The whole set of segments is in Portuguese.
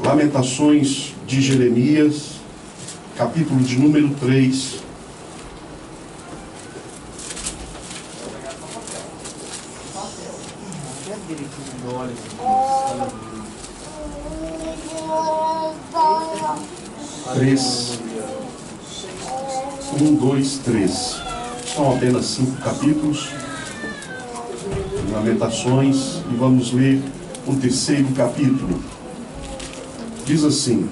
Lamentações de Jeremias, capítulo de número 3. Um, dois, três. São apenas 5 capítulos. Lamentações, e vamos ler o 3º capítulo. Diz assim: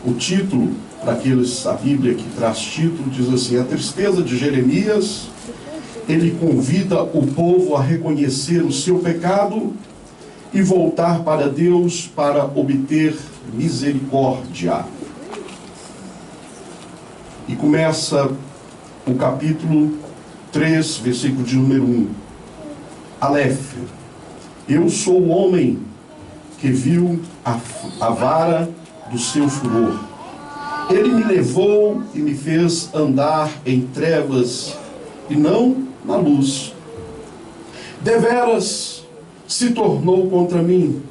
o título, para aqueles, a Bíblia que traz título, diz assim: a tristeza de Jeremias. Ele convida o povo a reconhecer o seu pecado e voltar para Deus para obter misericórdia. E começa o capítulo 3, versículo de número 1. Aleph, eu sou o homem que viu a vara do seu furor. Ele me levou e me fez andar em trevas e não na luz. Deveras se tornou contra mim.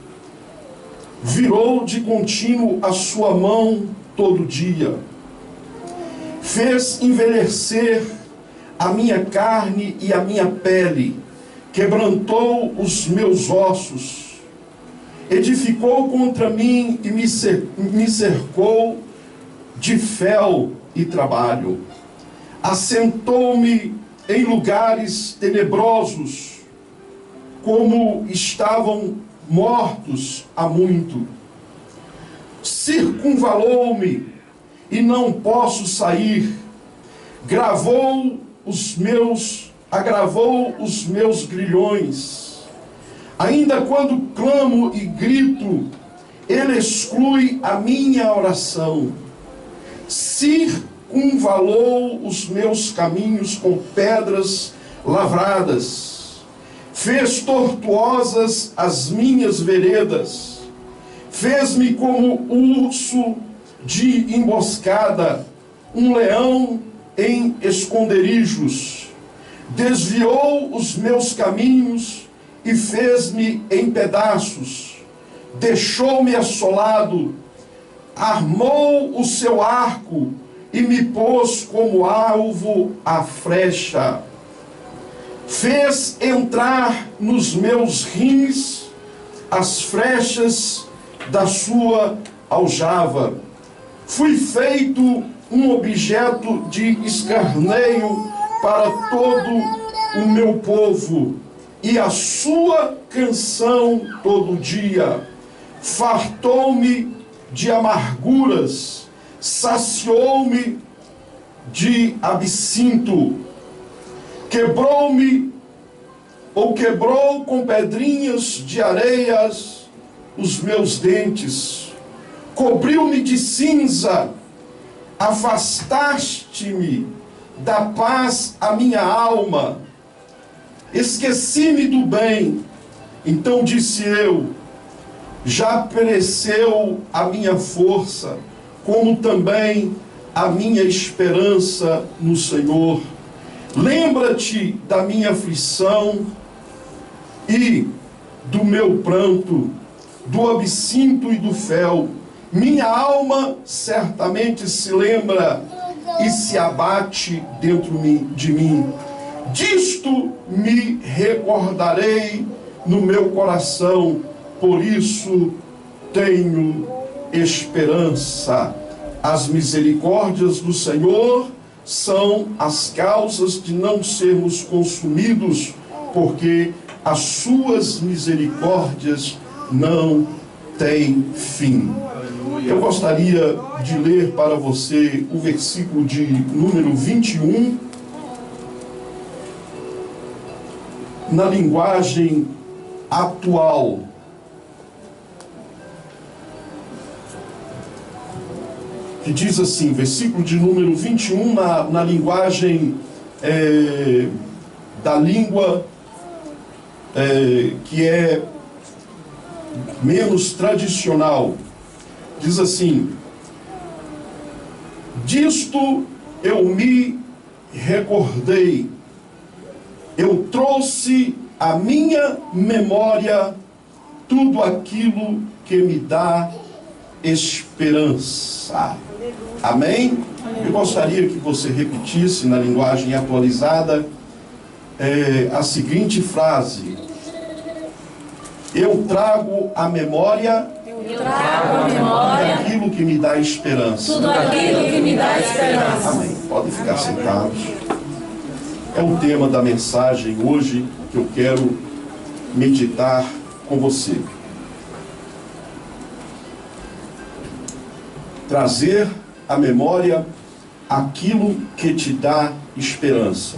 Virou de contínuo a sua mão todo dia. Fez envelhecer a minha carne e a minha pele. Quebrantou os meus ossos. Edificou contra mim e me cercou de fel e trabalho. Assentou-me em lugares tenebrosos, como estavam mortos há muito. Circunvalou-me e não posso sair. Agravou os meus grilhões. Ainda quando clamo e grito, ele exclui a minha oração. Circunvalou os meus caminhos com pedras lavradas. Fez tortuosas as minhas veredas. Fez-me como urso de emboscada, um leão em esconderijos. Desviou os meus caminhos e fez-me em pedaços. Deixou-me assolado. Armou o seu arco e me pôs como alvo a flecha. Fez entrar nos meus rins as flechas da sua aljava. Fui feito um objeto de escarneio para todo o meu povo, e a sua canção todo dia. Fartou-me de amarguras, saciou-me de absinto, quebrou com pedrinhas de areias os meus dentes, cobriu-me de cinza, afastaste-me da paz a minha alma, esqueci-me do bem. Então disse eu: já pereceu a minha força, como também a minha esperança no Senhor. Lembra-te da minha aflição e do meu pranto, do absinto e do fel. Minha alma certamente se lembra e se abate dentro de mim. Disto me recordarei no meu coração, por isso tenho esperança. As misericórdias do Senhor são as causas de não sermos consumidos, porque as suas misericórdias não têm fim. Eu gostaria de ler para você o versículo de número 21, na linguagem atual. Que diz assim, versículo de número 21, na linguagem da língua que é menos tradicional. Diz assim: disto eu me recordei eu trouxe à minha memória tudo aquilo que me dá esperança. Amém? Eu gostaria que você repetisse na linguagem atualizada a seguinte frase: eu trago à memória aquilo que me dá esperança. Tudo aquilo que me dá esperança. Amém. Podem ficar sentados. É o tema da mensagem hoje que eu quero meditar com você. Trazer à memória aquilo que te dá esperança.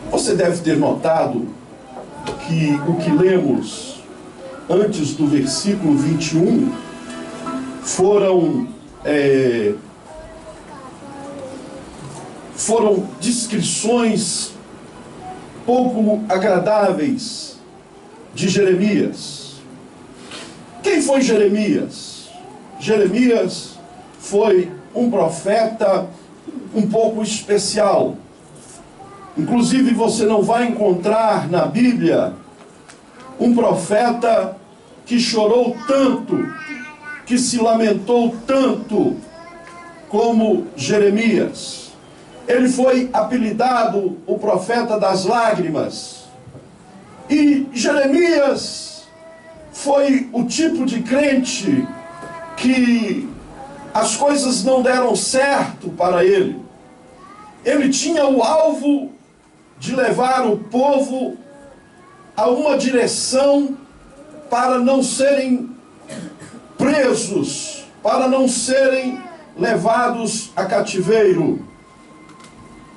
Você deve ter notado que o que lemos antes do versículo 21 foram descrições pouco agradáveis de Jeremias. Quem foi Jeremias? Jeremias foi um profeta um pouco especial. Inclusive, você não vai encontrar na Bíblia um profeta que chorou tanto, que se lamentou tanto como Jeremias. Ele foi apelidado o profeta das lágrimas. E Jeremias foi o tipo de crente que as coisas não deram certo para ele. Ele tinha o alvo de levar o povo a uma direção para não serem presos, para não serem levados a cativeiro.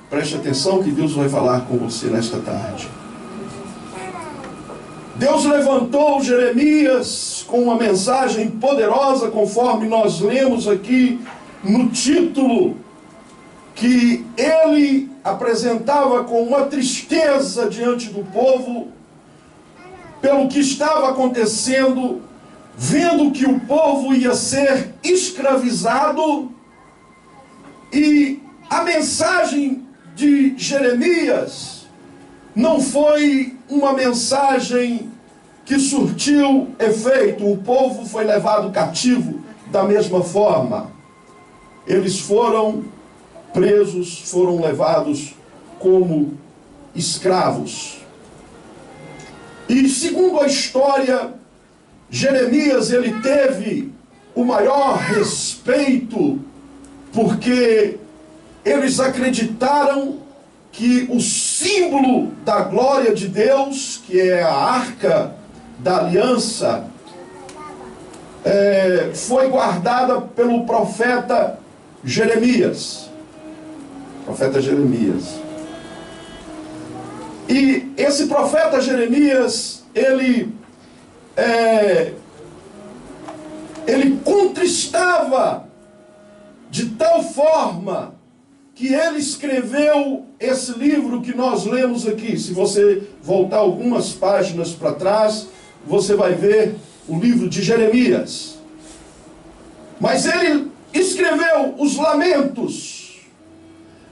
Preste atenção que Deus vai falar com você nesta tarde. Deus levantou Jeremias com uma mensagem poderosa, conforme nós lemos aqui no título, que ele apresentava com uma tristeza diante do povo, pelo que estava acontecendo, vendo que o povo ia ser escravizado. E a mensagem de Jeremias não foi uma mensagem que surtiu efeito. O povo foi levado cativo da mesma forma. Eles foram presos, foram levados como escravos. E segundo a história, Jeremias ele teve o maior respeito, porque eles acreditaram que o símbolo da glória de Deus, que é a arca da aliança, foi guardada pelo profeta Jeremias. Profeta Jeremias. E esse profeta Jeremias, ele contristava de tal forma que ele escreveu esse livro que nós lemos aqui. Se você voltar algumas páginas para trás, você vai ver o livro de Jeremias. Mas ele escreveu os lamentos,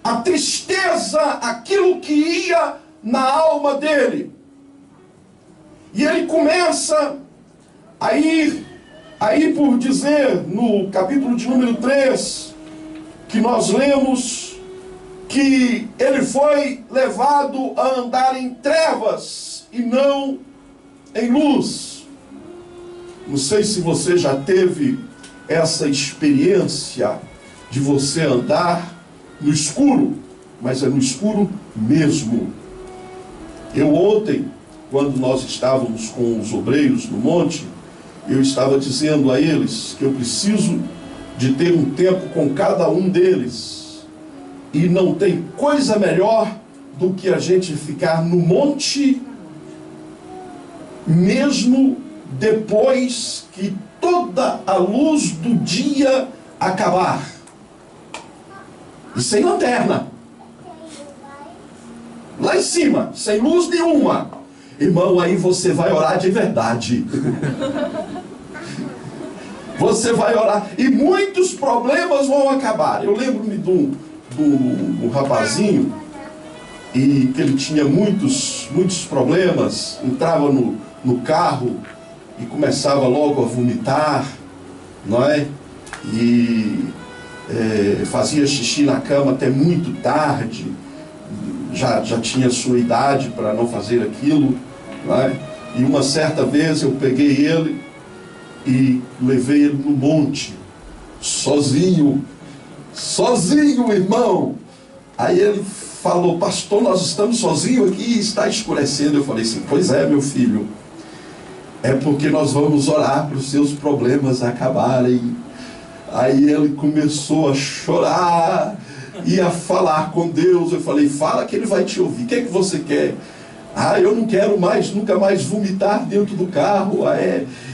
a tristeza, aquilo que ia na alma dele. E ele começa a ir por dizer, no capítulo de número 3, que nós lemos, que ele foi levado a andar em trevas e não em luz. Não sei se você já teve essa experiência de você andar no escuro, mas é no escuro mesmo. Eu ontem, quando nós estávamos com os obreiros no monte, eu estava dizendo a eles que eu preciso de ter um tempo com cada um deles. E não tem coisa melhor do que a gente ficar no monte, mesmo depois que toda a luz do dia acabar. E sem lanterna. Lá em cima, sem luz nenhuma. Irmão, aí você vai orar de verdade. Você vai orar e muitos problemas vão acabar. Eu lembro-me de um rapazinho e que ele tinha muitos problemas, entrava no carro e começava logo a vomitar, não é? E fazia xixi na cama até muito tarde, já tinha sua idade para não fazer aquilo, não é? E uma certa vez eu peguei ele e levei ele no monte, sozinho, irmão. Aí ele falou: pastor, nós estamos sozinhos aqui e está escurecendo. Eu falei assim: pois é, meu filho, é porque nós vamos orar para os seus problemas acabarem. Aí ele começou a chorar e a falar com Deus. Eu falei: fala que ele vai te ouvir, o que é que você quer? Eu não quero mais, nunca mais vomitar dentro do carro.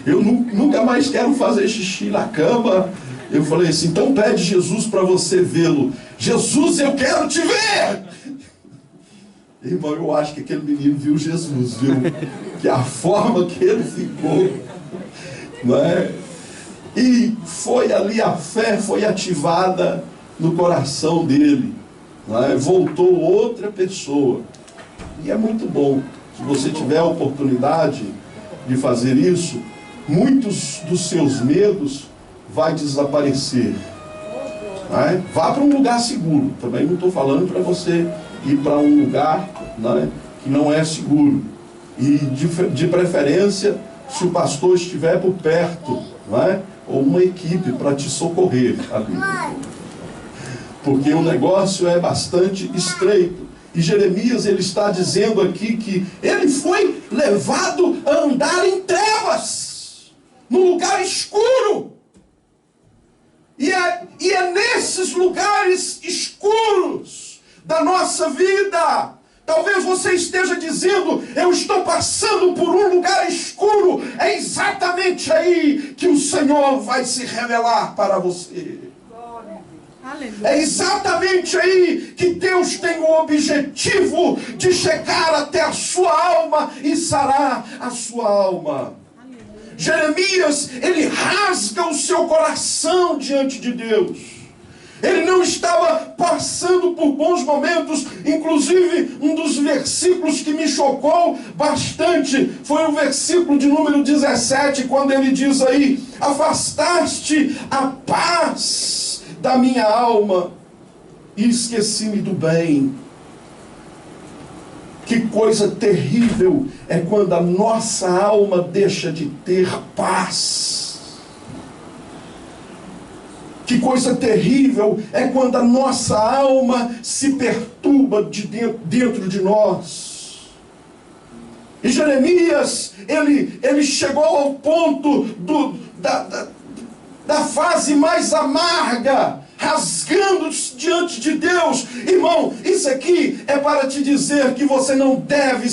Eu nunca mais quero fazer xixi na cama. Eu falei assim: então pede Jesus para você vê-lo. Jesus, eu quero te ver! Irmão, eu acho que aquele menino viu Jesus, viu? Que a forma que ele ficou, não é? E foi ali, a fé foi ativada no coração dele, não é? Voltou outra pessoa. E é muito bom, se você tiver a oportunidade de fazer isso, muitos dos seus medos vai desaparecer. Não é? Vá para um lugar seguro. Também não estou falando para você ir para um lugar, não é, que não é seguro. E de preferência, se o pastor estiver por perto, não é? Ou uma equipe para te socorrer ali. Porque o negócio é bastante estreito. E Jeremias, ele está dizendo aqui que ele foi levado a andar em trevas, num lugar escuro. E é nesses lugares escuros da nossa vida. Talvez você esteja dizendo: eu estou passando por um lugar escuro. É exatamente aí que o Senhor vai se revelar para você. É exatamente aí que Deus tem o objetivo de chegar até a sua alma e sarar a sua alma. Jeremias, ele rasga o seu coração diante de Deus. Ele não estava passando por bons momentos. Inclusive, um dos versículos que me chocou bastante foi o versículo de número 17, quando ele diz aí: afastaste a paz da minha alma e esqueci-me do bem. Que coisa terrível é quando a nossa alma deixa de ter paz. Que coisa terrível é quando a nossa alma se perturba dentro de nós. E Jeremias, ele chegou ao ponto da fase mais amarga, rasgando-se diante de Deus. Irmão, isso aqui é para te dizer que você não deve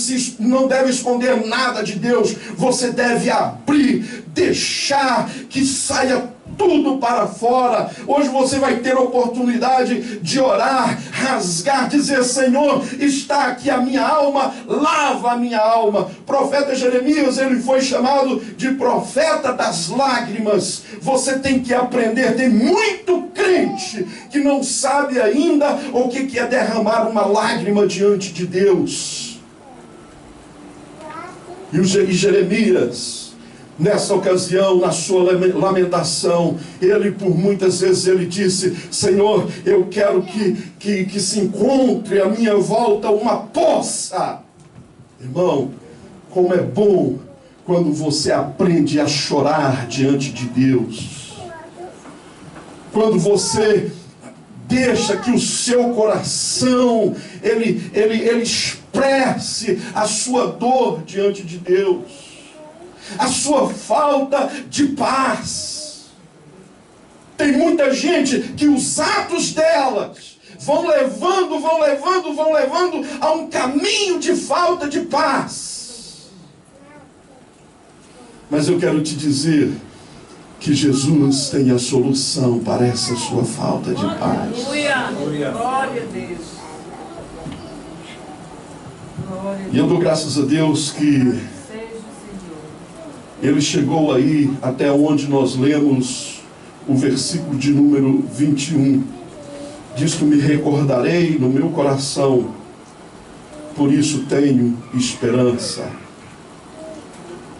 esconder nada de Deus. Você deve abrir, deixar que saia tudo para fora. Hoje você vai ter a oportunidade de orar, rasgar, dizer: Senhor, está aqui a minha alma, lava a minha alma. Profeta Jeremias, ele foi chamado de profeta das lágrimas. Você tem que aprender. Tem muito crente que não sabe ainda o que é derramar uma lágrima diante de Deus. E Jeremias, nessa ocasião, na sua lamentação, ele por muitas vezes ele disse: Senhor, eu quero que se encontre à minha volta uma poça. Irmão, como é bom quando você aprende a chorar diante de Deus. Quando você deixa que o seu coração ele expresse a sua dor diante de Deus, a sua falta de paz. Tem muita gente que os atos delas vão levando a um caminho de falta de paz. Mas eu quero te dizer que Jesus tem a solução para essa sua falta de paz. Aleluia. Glória a Deus. E eu dou graças a Deus que ele chegou aí até onde nós lemos o versículo de número 21. Diz que me recordarei no meu coração por isso tenho esperança.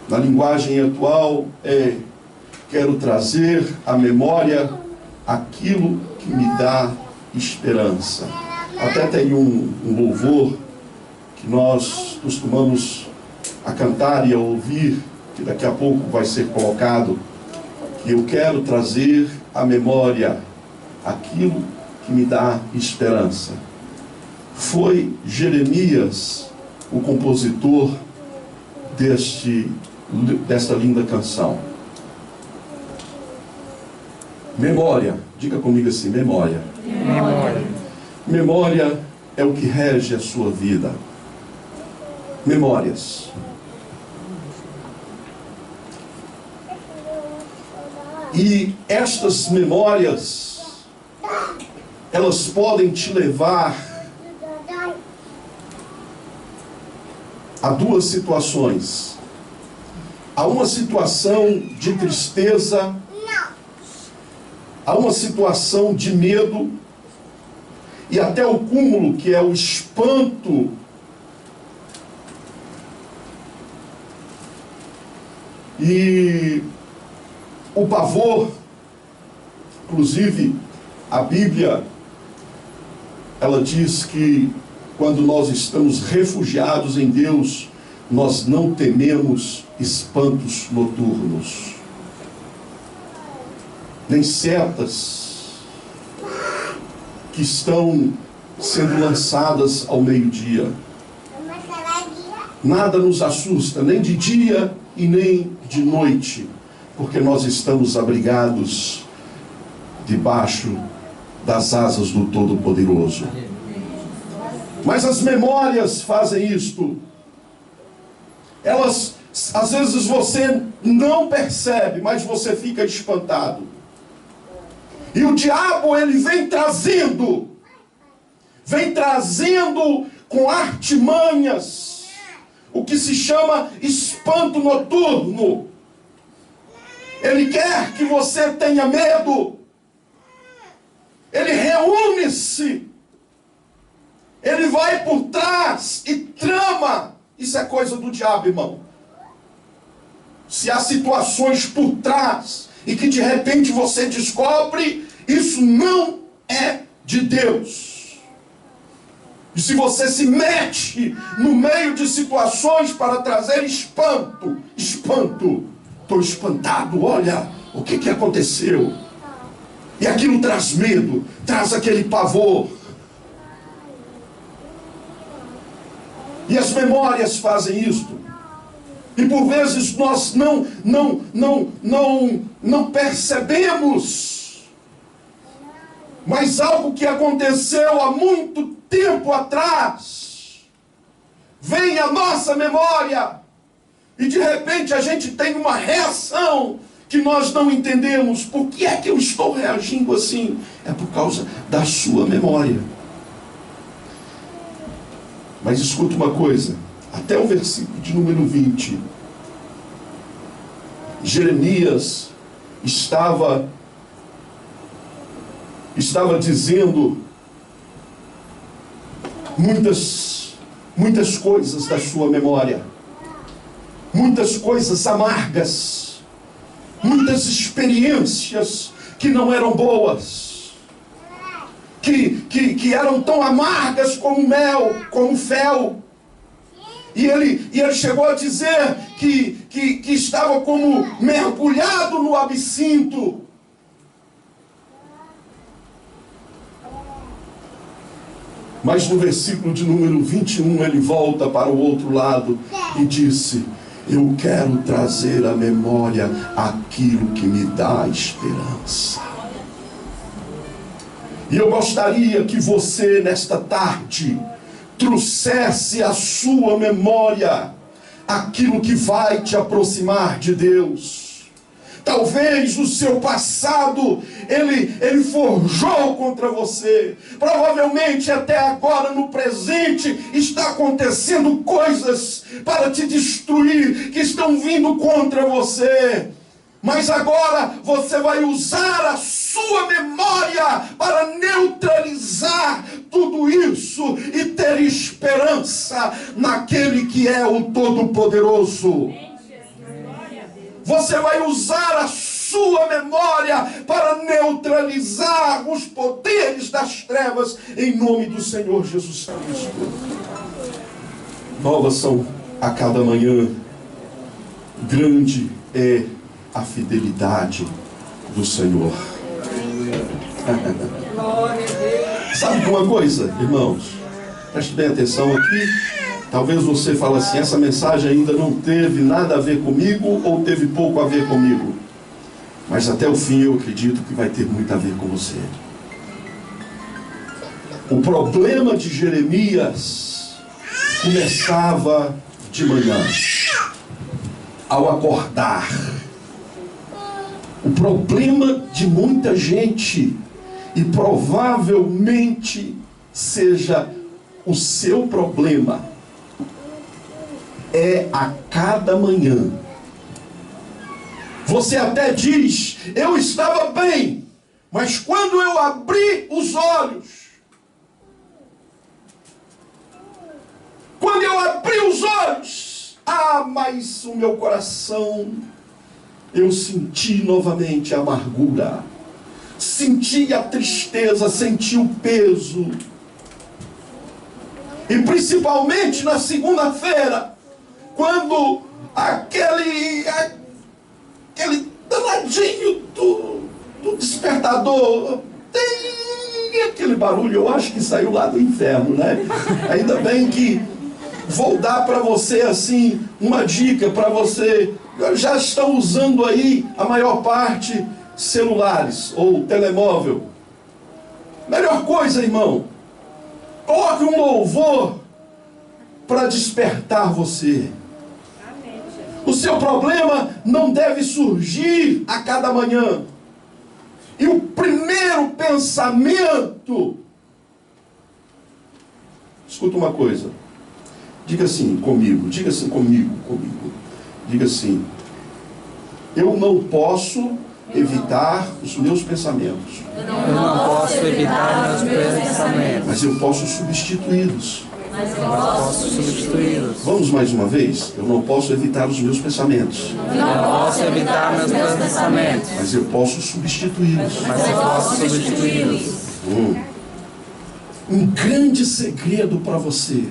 Na linguagem atual quero trazer à memória aquilo que me dá esperança. Até tem um louvor que nós costumamos a cantar e a ouvir, que daqui a pouco vai ser colocado, que eu quero trazer à memória aquilo que me dá esperança. Foi Jeremias o compositor desta linda canção. Memória, diga comigo assim, memória. Memória. Memória é o que rege a sua vida. Memórias. E estas memórias, elas podem te levar a duas situações. Há uma situação de tristeza, há uma situação de medo, e até o cúmulo, que é o espanto. E o pavor. Inclusive, a Bíblia, ela diz que quando nós estamos refugiados em Deus, nós não tememos espantos noturnos, nem setas que estão sendo lançadas ao meio-dia. Nada nos assusta, nem de dia e nem de noite, porque nós estamos abrigados debaixo das asas do Todo-Poderoso. Mas as memórias fazem isto. Elas, às vezes você não percebe, mas você fica espantado. E o diabo, ele vem trazendo com artimanhas o que se chama espanto noturno. Ele quer que você tenha medo. Ele reúne-se. Ele vai por trás e trama. Isso é coisa do diabo, irmão. Se há situações por trás e que de repente você descobre, isso não é de Deus. E se você se mete no meio de situações para trazer espanto, estou espantado, olha o que aconteceu. E aquilo traz medo, traz aquele pavor. E as memórias fazem isto. E por vezes nós não percebemos. Mas algo que aconteceu há muito tempo atrás vem à nossa memória. E de repente a gente tem uma reação que nós não entendemos. Por que é que eu estou reagindo assim? É por causa da sua memória. Mas escuta uma coisa, até o versículo de número 20, Jeremias estava dizendo muitas coisas da sua memória, muitas coisas amargas, muitas experiências que não eram boas, que eram tão amargas como mel, como fel. E ele chegou a dizer que estava como mergulhado no absinto. Mas no versículo de número 21 ele volta para o outro lado e disse: eu quero trazer à memória aquilo que me dá esperança. E eu gostaria que você, nesta tarde, trouxesse à sua memória aquilo que vai te aproximar de Deus. Talvez o seu passado, ele forjou contra você. Provavelmente até agora, no presente, está acontecendo coisas para te destruir, que estão vindo contra você. Mas agora você vai usar a sua sua memória para neutralizar tudo isso e ter esperança naquele que é o Todo-Poderoso. Você vai usar a sua memória para neutralizar os poderes das trevas em nome do Senhor Jesus Cristo. Novas são a cada manhã. Grande é a fidelidade do Senhor. Sabe de uma coisa, irmãos? Preste bem atenção aqui. Talvez você fale assim, essa mensagem ainda não teve nada a ver comigo ou teve pouco a ver comigo. Mas até o fim eu acredito que vai ter muito a ver com você. O problema de Jeremias começava de manhã, ao acordar. O problema de muita gente, e provavelmente seja o seu problema, é a cada manhã. Você até diz, eu estava bem, mas quando eu abri os olhos, mas o meu coração, eu senti novamente a amargura, senti a tristeza, senti o peso. E principalmente na segunda-feira, quando aquele danadinho do despertador tem aquele barulho, eu acho que saiu lá do inferno, né? Ainda bem que vou dar para você assim uma dica para você. Já estão usando aí a maior parte celulares ou telemóvel. Melhor coisa, irmão, coloque um louvor para despertar você. O seu problema não deve surgir a cada manhã. E o primeiro pensamento, escuta uma coisa, diga assim comigo, diga assim, eu não posso evitar os meus pensamentos. Eu não posso evitar meus pensamentos. Mas eu posso substituí-los. Vamos mais uma vez? Eu não posso evitar os meus pensamentos. Não posso evitar meus pensamentos. Mas eu posso substituí-los. Um grande segredo para você.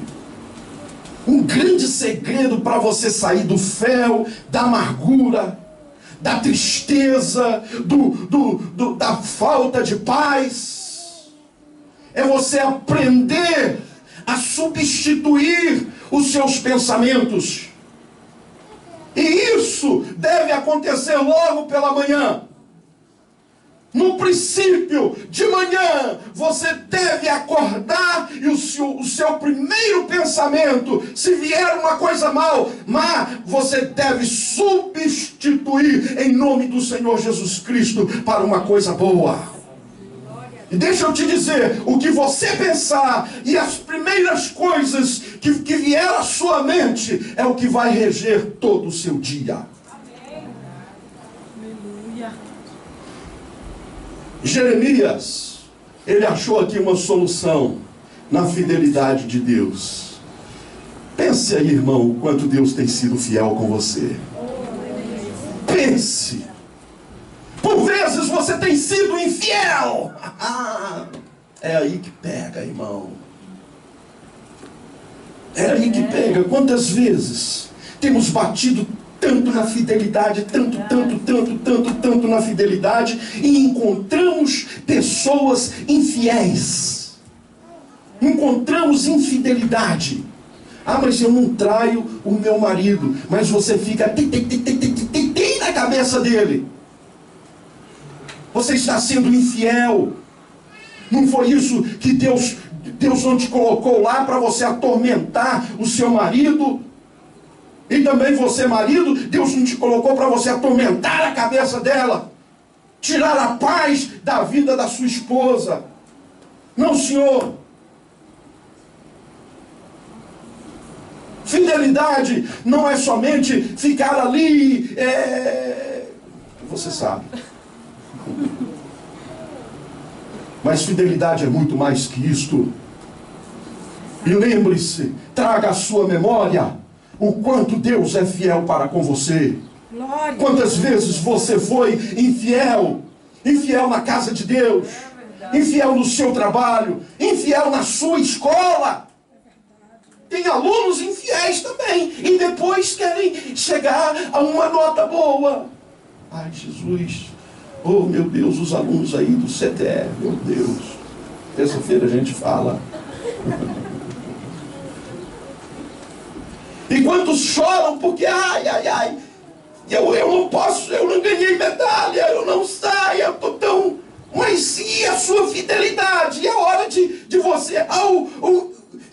Um grande segredo para você sair do fel, da amargura, da tristeza, da falta de paz. É você aprender a substituir os seus pensamentos. E isso deve acontecer logo pela manhã. No princípio, de manhã, você deve acordar e o seu primeiro pensamento, se vier uma coisa má, você deve substituir em nome do Senhor Jesus Cristo para uma coisa boa. E deixa eu te dizer, o que você pensar e as primeiras coisas que vier à sua mente é o que vai reger todo o seu dia. Jeremias, ele achou aqui uma solução na fidelidade de Deus. Pense aí, irmão, o quanto Deus tem sido fiel com você. Pense. Por vezes você tem sido infiel. É aí que pega, irmão. É aí que pega. Quantas vezes temos batido tanto na fidelidade, tanto na fidelidade, e encontramos pessoas infiéis. Encontramos infidelidade. Mas eu não traio o meu marido. Mas você fica na cabeça dele. Você está sendo infiel. Não foi isso que Deus não te colocou lá para você atormentar o seu marido? E também você, marido, Deus não te colocou para você atormentar a cabeça dela, tirar a paz da vida da sua esposa. Não, senhor. Fidelidade não é somente ficar ali, você sabe. Mas fidelidade é muito mais que isto. E lembre-se, traga à sua memória o quanto Deus é fiel para com você. Quantas vezes você foi infiel? Infiel na casa de Deus, infiel no seu trabalho, infiel na sua escola. Tem alunos infiéis também, e depois querem chegar a uma nota boa. Ai, Jesus, oh meu Deus, os alunos aí do CTE, meu Deus, terça-feira a gente fala. E quantos choram porque, ai, eu não posso, eu não ganhei medalha, eu não saio, eu estou tão... Mas e a sua fidelidade? E a hora de você...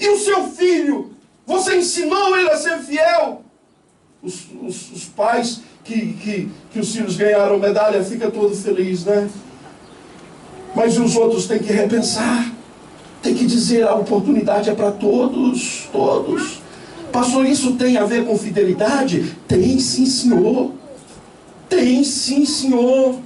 E o seu filho? Você ensinou ele a ser fiel? Os pais que os filhos ganharam medalha ficam todos felizes, né? Mas os outros têm que repensar. Tem que dizer, a oportunidade é para todos, todos. Pastor, isso tem a ver com fidelidade? Tem sim, senhor. Tem sim, senhor.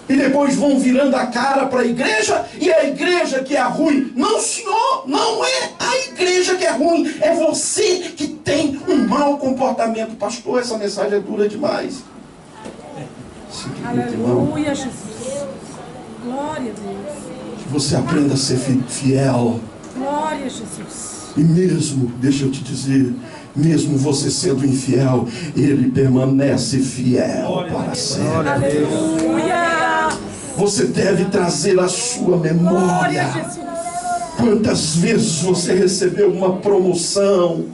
E depois vão virando a cara para a igreja, e é a igreja que é ruim. Não, senhor, não é a igreja que é ruim, é você que tem um mau comportamento. Pastor, essa mensagem é dura demais. Aleluia, Jesus. Glória a Deus. Que você aprenda a ser fiel. Glória a Jesus. E mesmo, deixa eu te dizer, mesmo você sendo infiel, ele permanece fiel para sempre. Aleluia. Você deve trazer à sua memória quantas vezes você recebeu uma promoção.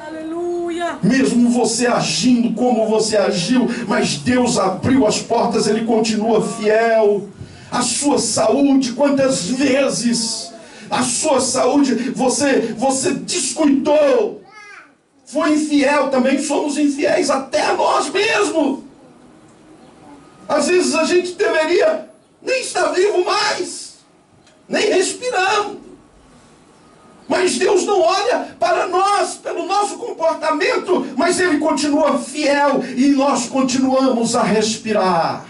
Aleluia. Mesmo você agindo como você agiu, mas Deus abriu as portas, ele continua fiel. A sua saúde, quantas vezes a sua saúde você descuidou, foi infiel, também somos infiéis até a nós mesmos. Às vezes a gente deveria nem estar vivo mais, nem respirando, mas Deus não olha para nós pelo nosso comportamento, mas ele continua fiel e nós continuamos a respirar.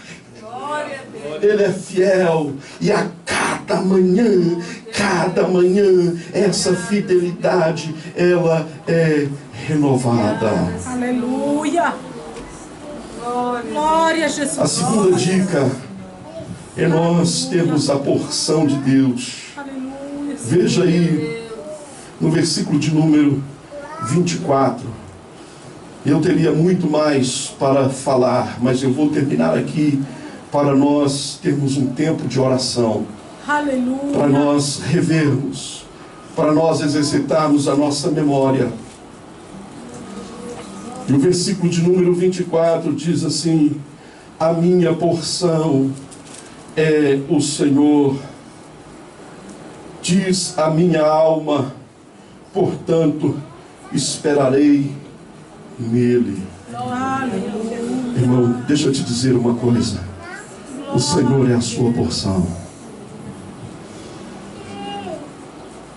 Ele é fiel, e a cada manhã, essa fidelidade, ela é renovada. Aleluia. Glória a Jesus. A segunda dica é nós termos a porção de Deus. Aleluia. Veja aí, no versículo de número 24. Eu teria muito mais para falar, mas eu vou terminar aqui, para nós termos um tempo de oração. Aleluia. Para nós revermos, para nós exercitarmos a nossa memória. E o versículo de número 24 diz assim: a minha porção é o Senhor, diz a minha alma, portanto esperarei nele. Aleluia. Irmão, deixa eu te dizer uma coisa: o Senhor é a sua porção.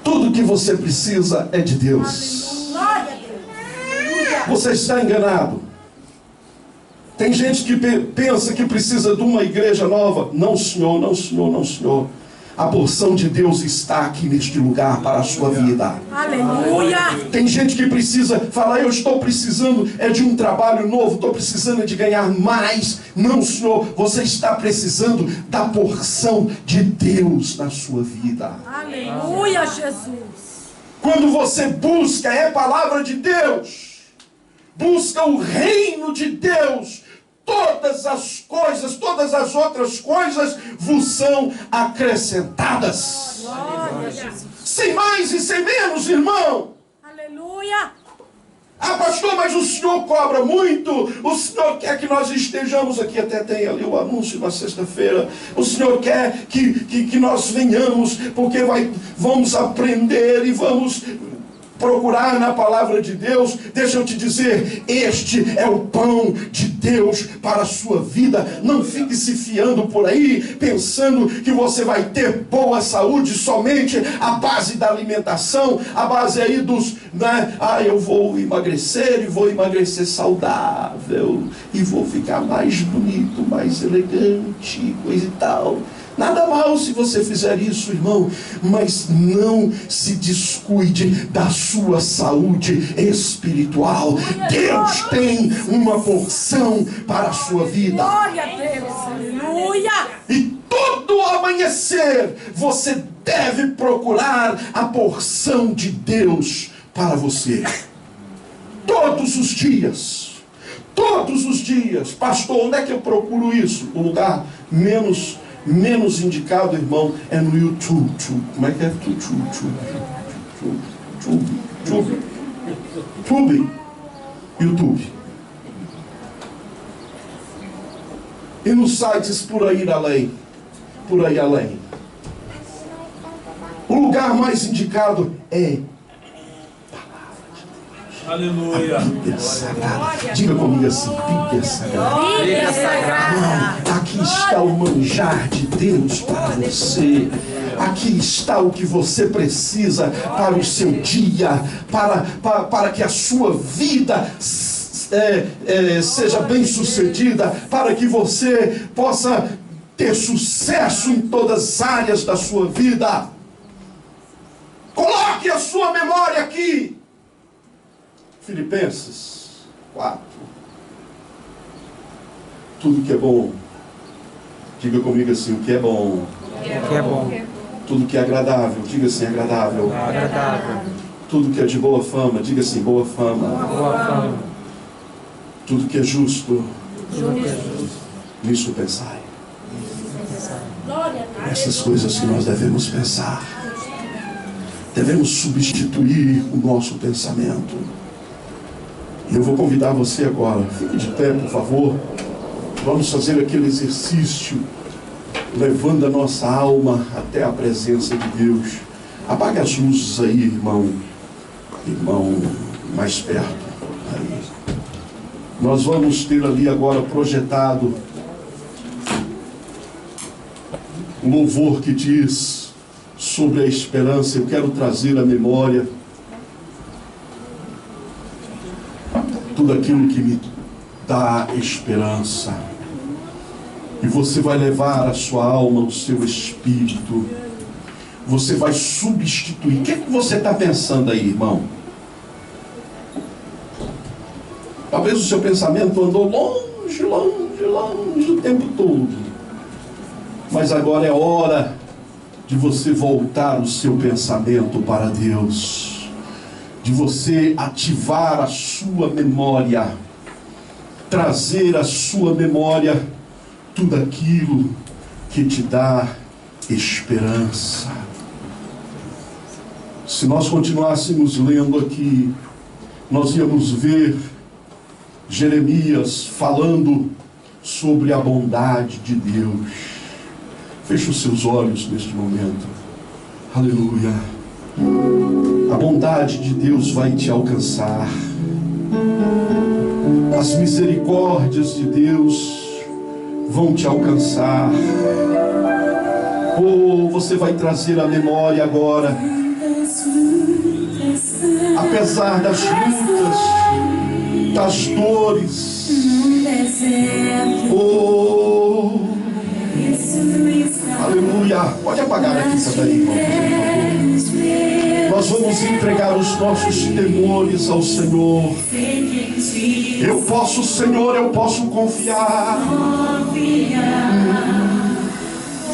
Tudo que você precisa é de Deus. Você está enganado. Tem gente que pensa que precisa de uma igreja nova. Não, senhor, não, senhor, não, senhor. A porção de Deus está aqui neste lugar para a sua vida. Aleluia. Tem gente que precisa falar: eu estou precisando de um trabalho novo, estou precisando de ganhar mais. Não, senhor, você está precisando da porção de Deus na sua vida. Aleluia, Jesus. Quando você busca, é palavra de Deus, busca o reino de Deus, todas as coisas, todas as outras coisas vos são acrescentadas. Glória a Jesus. Sem mais e sem menos, irmão. Aleluia. Ah, pastor, mas o senhor cobra muito. O senhor quer que nós estejamos aqui, até tem ali o anúncio na sexta-feira. O senhor quer que nós venhamos, porque vamos aprender e vamos procurar na palavra de Deus. Deixa eu te dizer, este é o pão de Deus para a sua vida. Não fique se fiando por aí, pensando que você vai ter boa saúde somente à base da alimentação, à base aí dos, né? Ah, eu vou emagrecer e vou emagrecer saudável e vou ficar mais bonito, mais elegante, coisa e tal. Nada mal se você fizer isso, irmão, mas não se descuide da sua saúde espiritual. Deus tem uma porção para a sua vida. Glória a Deus, aleluia. E todo amanhecer você deve procurar a porção de Deus para você. Todos os dias. Todos os dias. Pastor, onde é que eu procuro isso? O lugar menos indicado, irmão, é no YouTube. Como é que é? YouTube. E nos sites por aí além. O lugar mais indicado é Aleluia. Bíblia Sagrada. Diga comigo assim, Bíblia Sagrada. Bíblia Sagrada. Aqui está o manjar de Deus para você. Aqui está o que você precisa para o seu dia, para que a sua vida seja bem sucedida, para que você possa ter sucesso em todas as áreas da sua vida. Coloque a sua memória aqui. Filipenses 4. Tudo que é bom. Diga comigo assim, o que é bom. O que é bom. Tudo que é agradável. Diga assim, agradável. Agradável. Tudo que é de boa fama. Diga assim, boa fama. Boa fama. Tudo que é justo. Tudo que é justo. Nisso pensai. Glória a Deus. Essas coisas que nós devemos pensar. Devemos substituir o nosso pensamento. E eu vou convidar você agora. Fique de pé, por favor. Vamos fazer aquele exercício, levando a nossa alma até a presença de Deus. Apague as luzes aí, irmão. Irmão, mais perto. Aí. Nós vamos ter ali agora projetado um louvor que diz sobre a esperança. Eu quero trazer à memória tudo aquilo que me dá esperança. E você vai levar a sua alma, o seu espírito. Você vai substituir. O que é que você está pensando aí, irmão? Talvez o seu pensamento andou longe o tempo todo. Mas agora é hora de você voltar o seu pensamento para Deus. De você ativar a sua memória. Trazer à sua memória tudo aquilo que te dá esperança. Se nós continuássemos lendo aqui, nós íamos ver Jeremias falando sobre a bondade de Deus. Feche os seus olhos neste momento. Aleluia. A bondade de Deus vai te alcançar. As misericórdias de Deus vão te alcançar. Oh, você vai trazer a memória agora. Apesar das lutas, das dores. Oh, aleluia. Pode apagar aqui essa daí, irmão, por favor. Nós vamos entregar os nossos temores ao Senhor. Eu posso, Senhor, eu posso confiar.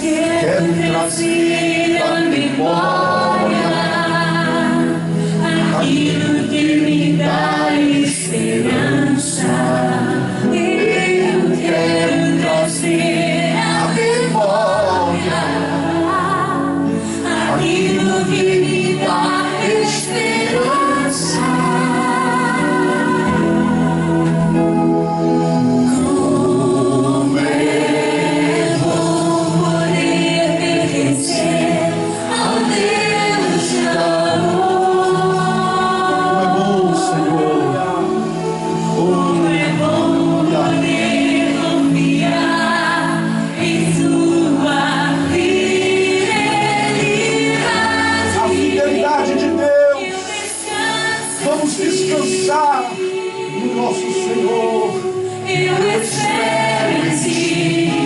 Quero trazer a memória aquilo que me dá esperança. Eu quero trazer a memória aquilo que me dá esperança. No nosso Senhor, eu espero em Ti.